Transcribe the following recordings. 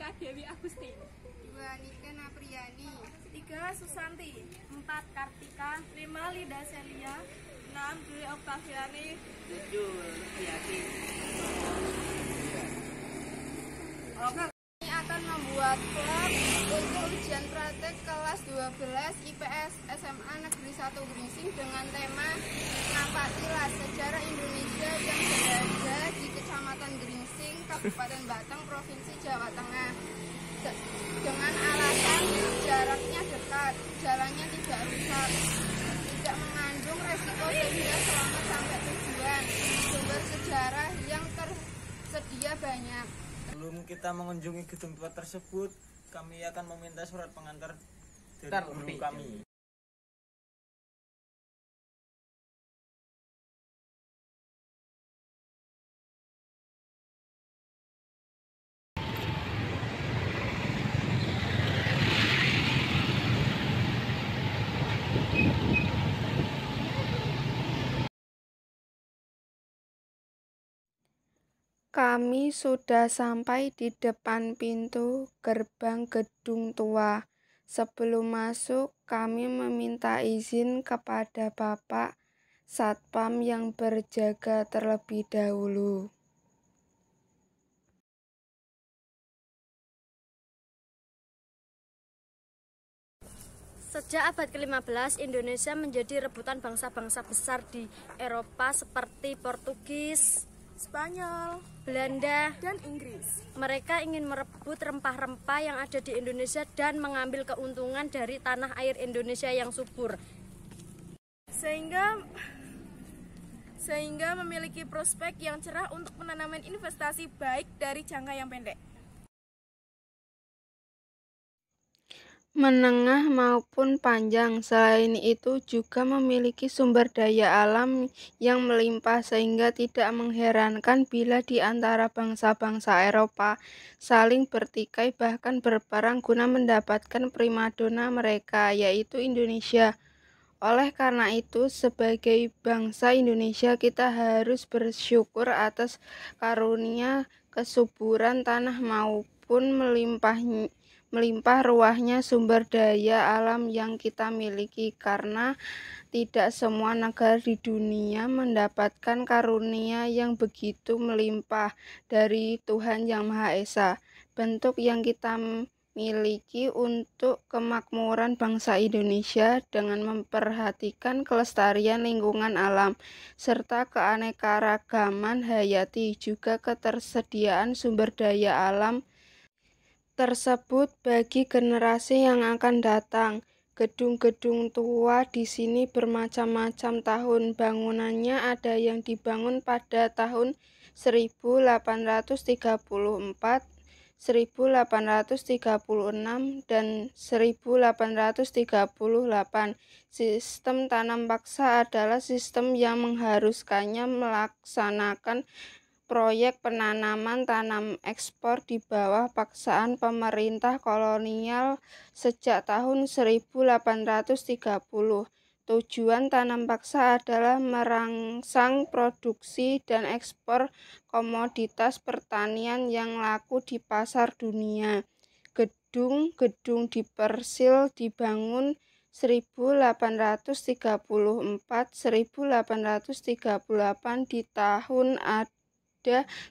Eka Dewi Agusti. 2 Niken Apriyani. 3 Susanti. 4 Kartika. 5 Lida Celia. 6 Dwi Oktaviani. 7 Lutfiati. Kami akan membuat vlog untuk ujian praktek kelas 12 IPS SMA Negeri 1 Gringsing dengan tema Napatilah Sejarah Indonesia yang berada di Kecamatan Gringsing, Kabupaten Batang, Provinsi Jawa Tengah. Dengan alasan jaraknya dekat, jalannya tidak rusak, tidak mengandung resiko sehingga selamat sampai tujuan, sumber sejarah yang tersedia banyak. Sebelum kita mengunjungi gedung tua tersebut, kami akan meminta surat pengantar dari guru kami. Kami sudah sampai di depan pintu gerbang gedung tua. Sebelum masuk, kami meminta izin kepada Bapak Satpam yang berjaga terlebih dahulu. Sejak abad ke-15, Indonesia menjadi rebutan bangsa-bangsa besar di Eropa seperti Portugis, Spanyol, Belanda, dan Inggris. Mereka ingin merebut rempah-rempah yang ada di Indonesia dan mengambil keuntungan dari tanah air Indonesia yang subur. Sehingga memiliki prospek yang cerah untuk penanaman investasi baik dari jangka yang pendek, menengah maupun panjang. Selain itu juga memiliki sumber daya alam yang melimpah sehingga tidak mengherankan bila di antara bangsa-bangsa Eropa saling bertikai bahkan berperang guna mendapatkan primadona mereka, yaitu Indonesia. Oleh karena itu, sebagai bangsa Indonesia kita harus bersyukur atas karunia kesuburan tanah maupun melimpah ruahnya sumber daya alam yang kita miliki, karena tidak semua negara di dunia mendapatkan karunia yang begitu melimpah dari Tuhan Yang Maha Esa. Bentuk yang kita miliki untuk kemakmuran bangsa Indonesia dengan memperhatikan kelestarian lingkungan alam serta keanekaragaman hayati, juga ketersediaan sumber daya alam tersebut bagi generasi yang akan datang. Gedung-gedung tua di sini bermacam-macam tahun bangunannya, ada yang dibangun pada tahun 1834, 1836, dan 1838. Sistem tanam paksa adalah sistem yang mengharuskannya melaksanakan proyek penanaman tanam ekspor di bawah paksaan pemerintah kolonial sejak tahun 1830. Tujuan tanam paksa adalah merangsang produksi dan ekspor komoditas pertanian yang laku di pasar dunia. Gedung-gedung di Persil dibangun 1834-1838. Di tahun ada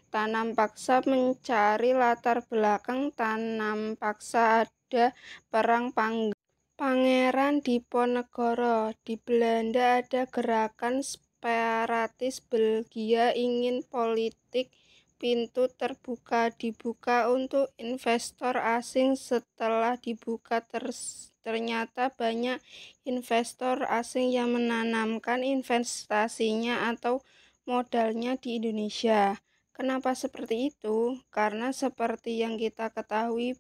tanam paksa mencari latar belakang tanam paksa, ada perang Pangeran Diponegoro. Di Belanda ada gerakan separatis Belgia ingin politik pintu terbuka dibuka untuk investor asing. Setelah dibuka ternyata banyak investor asing yang menanamkan investasinya atau modalnya di Indonesia. Kenapa seperti itu? Karena seperti yang kita ketahui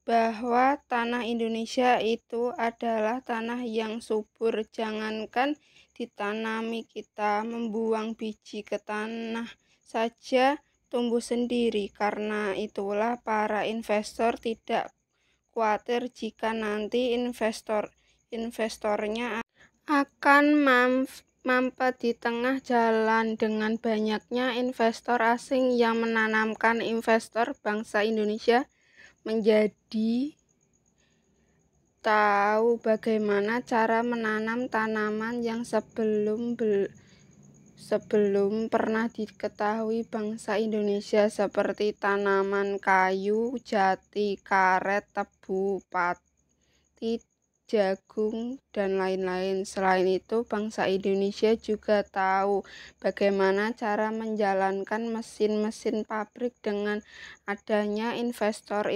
bahwa tanah Indonesia itu adalah tanah yang subur. Jangankan ditanami, kita membuang biji ke tanah saja tumbuh sendiri. Karena itulah para investor tidak khawatir jika nanti investornya akan mampet di tengah jalan. Dengan banyaknya investor asing yang menanamkan investor bangsa Indonesia menjadi tahu bagaimana cara menanam tanaman yang sebelum pernah diketahui bangsa Indonesia, seperti tanaman kayu, jati, karet, tebu, pati, jagung, dan lain-lain. Selain itu, bangsa Indonesia juga tahu bagaimana cara menjalankan mesin-mesin pabrik. Dengan adanya investor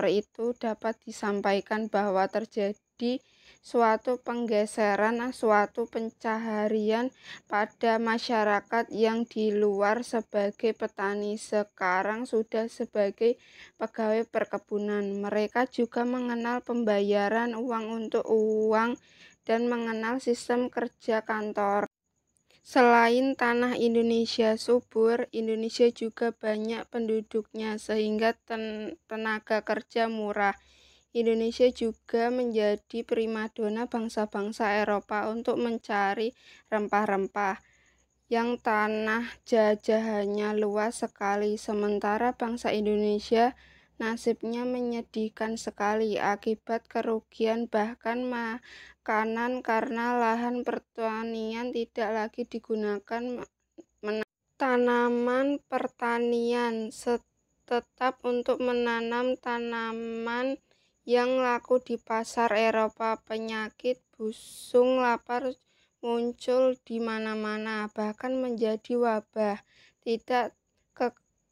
itu dapat disampaikan bahwa terjadi suatu penggeseran, suatu pencaharian pada masyarakat yang di luar sebagai petani, sekarang sudah sebagai pegawai perkebunan. Mereka juga mengenal pembayaran uang untuk uang dan mengenal sistem kerja kantor. Selain tanah Indonesia subur, Indonesia juga banyak penduduknya sehingga tenaga kerja murah. Indonesia juga menjadi primadona bangsa-bangsa Eropa untuk mencari rempah-rempah yang tanah jajahannya luas sekali. Sementara bangsa Indonesia nasibnya menyedihkan sekali akibat kerugian bahkan makanan karena lahan pertanian tidak lagi digunakan. Tanaman pertanian tetap untuk menanam tanaman yang laku di pasar Eropa. Penyakit busung lapar muncul di mana-mana, bahkan menjadi wabah.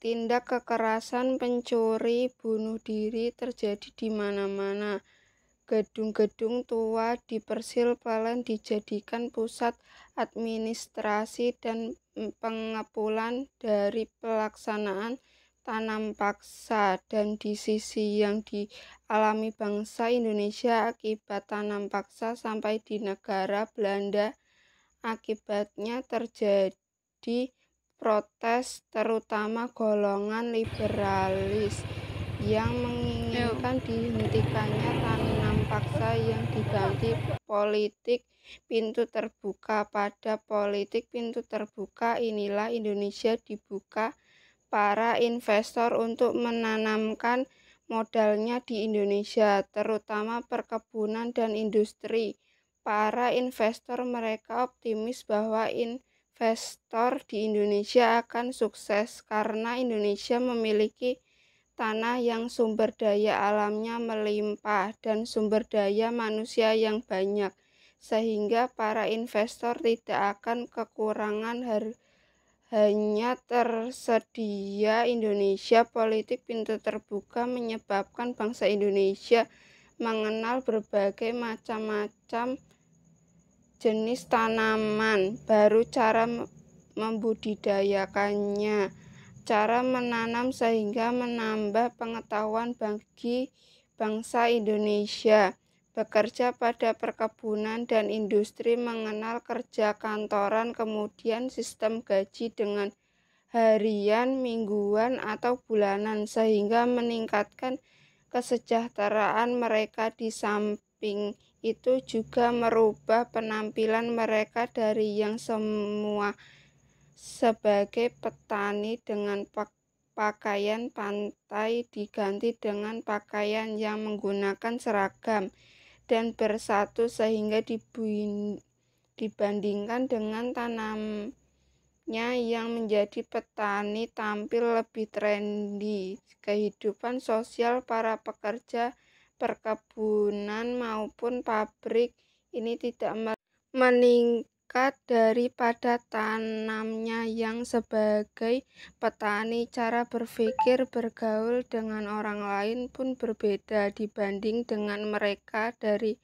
Tindak kekerasan, pencuri, bunuh diri terjadi di mana-mana. Gedung-gedung tua di Persil Plenen dijadikan pusat administrasi dan pengepulauan dari pelaksanaan tanam paksa, dan di sisi yang dialami bangsa Indonesia akibat tanam paksa sampai di negara Belanda. Akibatnya terjadi protes, terutama golongan liberalis yang menginginkan dihentikannya tanam paksa yang diganti politik pintu terbuka. Pada politik pintu terbuka inilah Indonesia dibuka para investor untuk menanamkan modalnya di Indonesia, terutama perkebunan dan industri. Para investor mereka optimis bahwa investor di Indonesia akan sukses karena Indonesia memiliki tanah yang sumber daya alamnya melimpah dan sumber daya manusia yang banyak, sehingga para investor tidak akan kekurangan hanya tersedia Indonesia. Politik pintu terbuka menyebabkan bangsa Indonesia mengenal berbagai macam-macam jenis tanaman baru, cara membudidayakannya, cara menanam, sehingga menambah pengetahuan bagi bangsa Indonesia. Bekerja pada perkebunan dan industri, mengenal kerja kantoran, kemudian sistem gaji dengan harian, mingguan, atau bulanan, sehingga meningkatkan kesejahteraan mereka. Di samping itu juga merubah penampilan mereka dari yang semua sebagai petani dengan pakaian pantai diganti dengan pakaian yang menggunakan seragam dan bersatu, sehingga dibandingkan dengan tanamnya yang menjadi petani tampil lebih trendy. Kehidupan sosial para pekerja perkebunan maupun pabrik ini tidak meningkat daripada tanamnya yang sebagai petani. Cara berpikir, bergaul dengan orang lain pun berbeda dibanding dengan mereka dari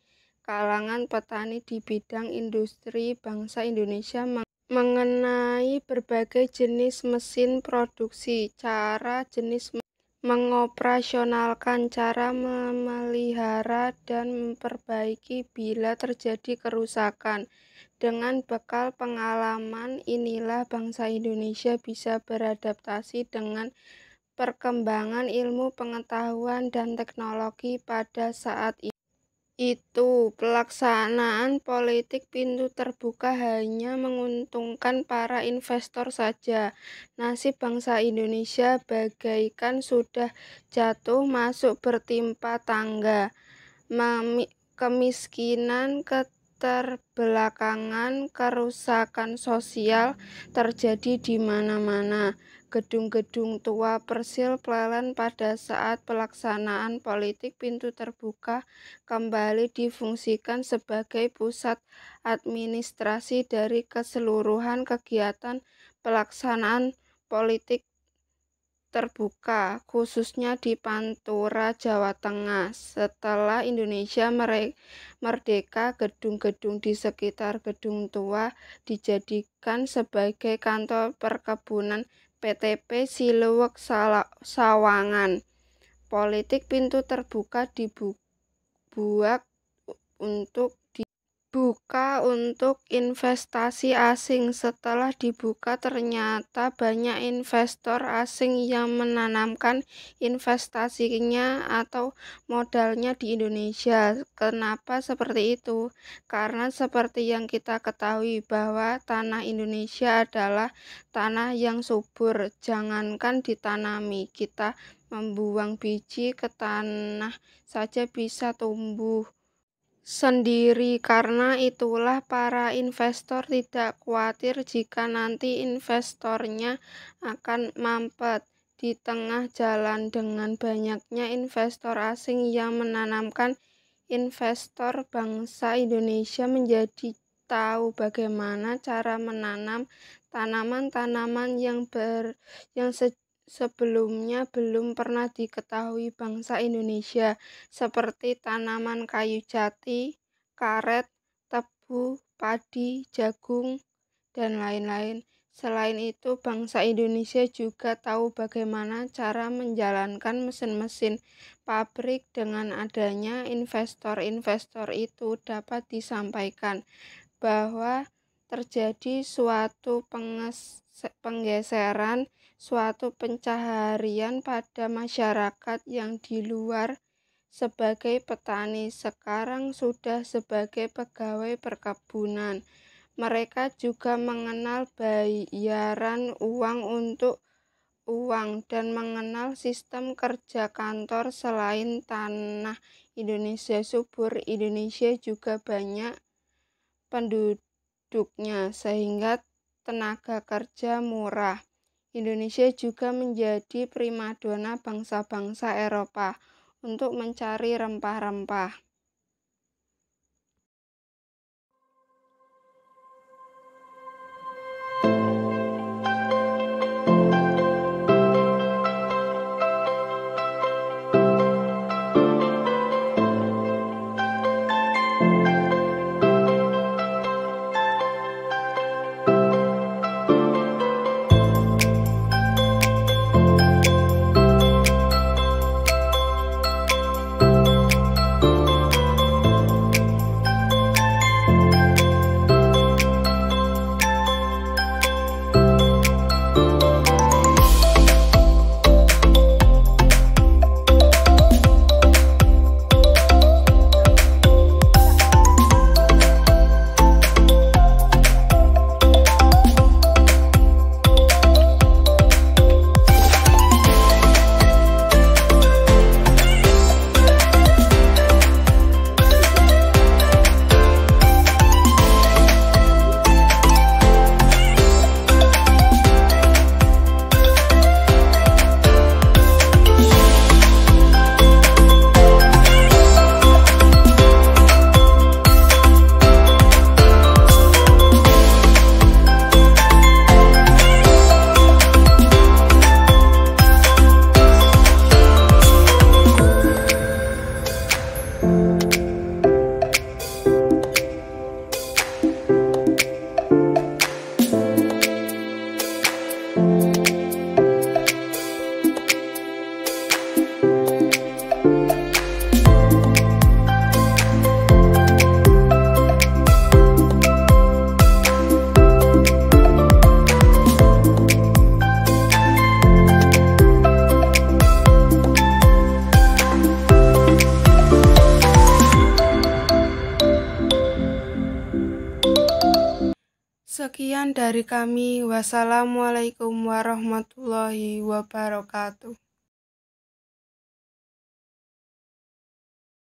kalangan petani di bidang industri. Bangsa Indonesia mengenai berbagai jenis mesin produksi, cara jenis mengoperasionalkan, cara memelihara dan memperbaiki bila terjadi kerusakan. Dengan bekal pengalaman inilah bangsa Indonesia bisa beradaptasi dengan perkembangan ilmu pengetahuan dan teknologi pada saat ini. itu, pelaksanaan politik pintu terbuka hanya menguntungkan para investor saja. Nasib bangsa Indonesia bagaikan sudah jatuh masuk bertimpa tangga. Kemiskinan, keterbelakangan, kerusakan sosial terjadi di mana-mana. Gedung-gedung tua persil plelen pada saat pelaksanaan politik pintu terbuka kembali difungsikan sebagai pusat administrasi dari keseluruhan kegiatan pelaksanaan politik terbuka, khususnya di Pantura, Jawa Tengah. Setelah Indonesia merdeka, gedung-gedung di sekitar gedung tua dijadikan sebagai kantor perkebunan PTP Siluwek Sawangan. Politik pintu terbuka dibuat untuk investasi asing. Setelah dibuka, ternyata banyak investor asing yang menanamkan investasinya atau modalnya di Indonesia. Kenapa seperti itu? Karena seperti yang kita ketahui bahwa tanah Indonesia adalah tanah yang subur. Jangankan ditanami, kita membuang biji ke tanah saja bisa tumbuh sendiri. Karena itulah para investor tidak khawatir jika nanti investornya akan mampet di tengah jalan. Dengan banyaknya investor asing yang menanamkan, investor bangsa Indonesia menjadi tahu bagaimana cara menanam tanaman-tanaman yang sebelumnya belum pernah diketahui bangsa Indonesia, seperti tanaman kayu jati, karet, tebu, padi, jagung, dan lain-lain. Selain itu, bangsa Indonesia juga tahu bagaimana cara menjalankan mesin-mesin pabrik. Dengan adanya investor-investor itu dapat disampaikan bahwa terjadi suatu penggeseran, suatu pencaharian pada masyarakat yang di luar sebagai petani, sekarang sudah sebagai pegawai perkebunan. Mereka juga mengenal bayaran uang untuk uang dan mengenal sistem kerja kantor. Selain tanah Indonesia subur, Indonesia juga banyak penduduknya sehingga tenaga kerja murah. Indonesia juga menjadi primadona bangsa-bangsa Eropa untuk mencari rempah-rempah. Sekian dari kami. Wassalamualaikum warahmatullahi wabarakatuh.